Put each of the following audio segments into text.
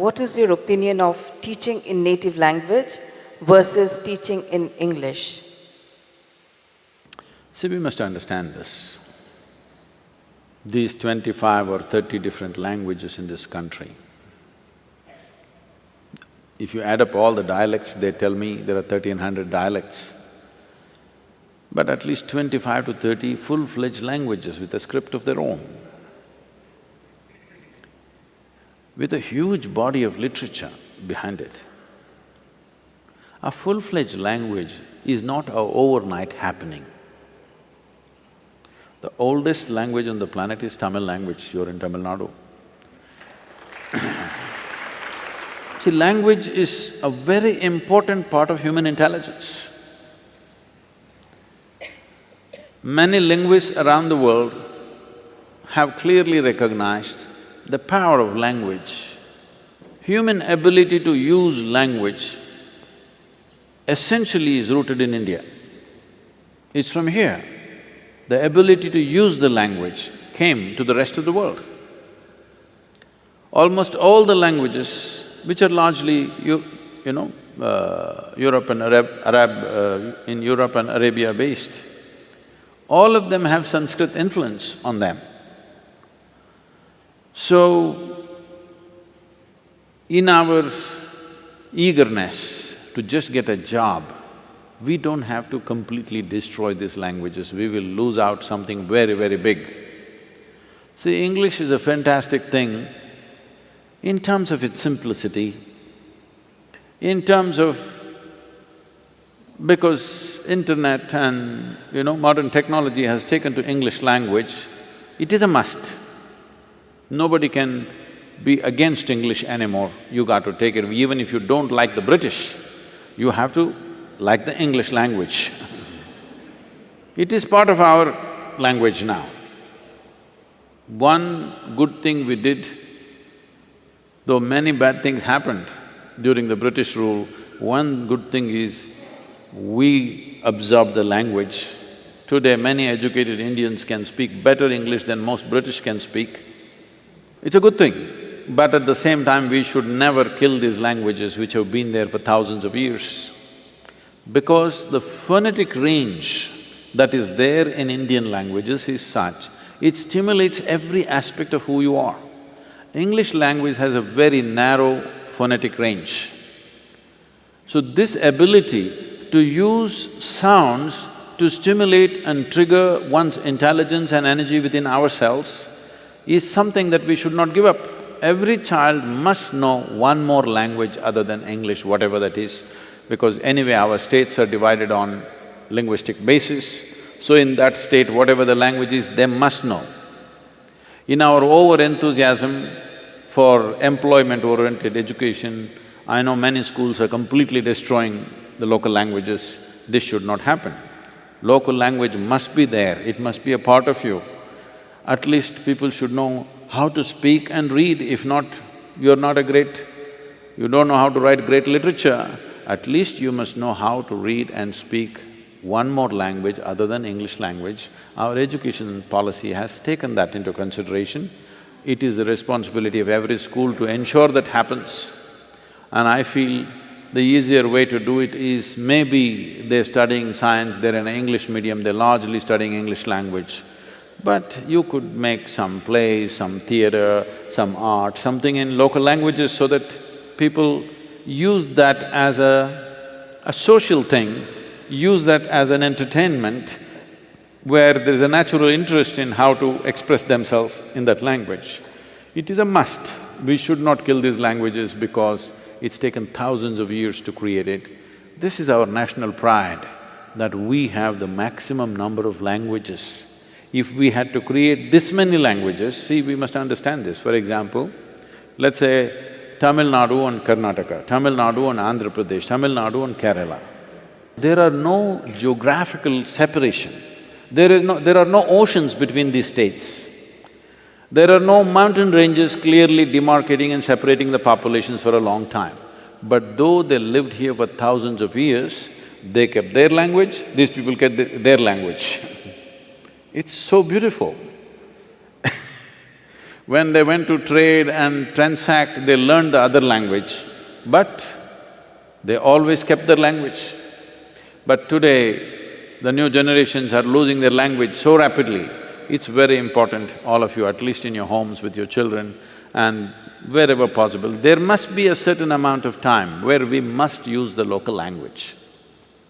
what is your opinion of teaching in native language versus teaching in English? See, we must understand this. These 25 or 30 different languages in this country, if you add up all the dialects, they tell me there are 1,300 dialects, but at least 25 to 30 full-fledged languages with a script of their own, with a huge body of literature behind it. A full-fledged language is not an overnight happening. The oldest language on the planet is Tamil language, you're in Tamil Nadu. See, language is a very important part of human intelligence. Many linguists around the world have clearly recognized the power of language. Human ability to use language essentially is rooted in India. It's from here. The ability to use the language came to the rest of the world. Almost all the languages, which are largely, Europe and in Europe and Arabia based, all of them have Sanskrit influence on them. So, in our eagerness to just get a job, we don't have to completely destroy these languages, we will lose out something very, very big. See, English is a fantastic thing in terms of its simplicity, in terms of… because internet and, modern technology has taken to English language, it is a must. Nobody can be against English anymore, you got to take it. Even if you don't like the British, you have to like the English language. It is part of our language now. One good thing we did, though many bad things happened during the British rule, one good thing is we absorbed the language. Today, many educated Indians can speak better English than most British can speak. It's a good thing, but at the same time, we should never kill these languages which have been there for thousands of years. Because the phonetic range that is there in Indian languages is such, it stimulates every aspect of who you are. English language has a very narrow phonetic range. So this ability to use sounds to stimulate and trigger one's intelligence and energy within ourselves is something that we should not give up. Every child must know one more language other than English, whatever that is, because anyway our states are divided on linguistic basis, so in that state, whatever the language is, they must know. In our over-enthusiasm for employment-oriented education, I know many schools are completely destroying the local languages. This should not happen. Local language must be there, it must be a part of you. At least people should know how to speak and read. If not, you're not a great… you don't know how to write great literature, at least you must know how to read and speak one more language other than English language. Our education policy has taken that into consideration. It is the responsibility of every school to ensure that happens. And I feel the easier way to do it is maybe they're studying science, they're in an English medium, they're largely studying English language. But you could make some plays, some theatre, some art, something in local languages so that people use that as a social thing, use that as an entertainment where there's a natural interest in how to express themselves in that language. It is a must. We should not kill these languages because it's taken thousands of years to create it. This is our national pride, that we have the maximum number of languages. If we had to create this many languages, see, we must understand this. For example, let's say Tamil Nadu and Karnataka, Tamil Nadu and Andhra Pradesh, Tamil Nadu and Kerala. There are no geographical separation. There are no oceans between these states. There are no mountain ranges clearly demarcating and separating the populations for a long time. But though they lived here for thousands of years, they kept their language, these people kept their language. It's so beautiful. When they went to trade and transact, they learned the other language, but they always kept their language. But today, the new generations are losing their language so rapidly. It's very important, all of you, at least in your homes with your children and wherever possible, there must be a certain amount of time where we must use the local language.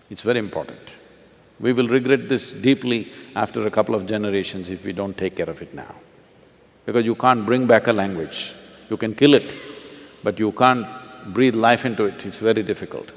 It's very important. We will regret this deeply after a couple of generations if we don't take care of it now. Because you can't bring back a language. You can kill it, but you can't breathe life into it, it's very difficult.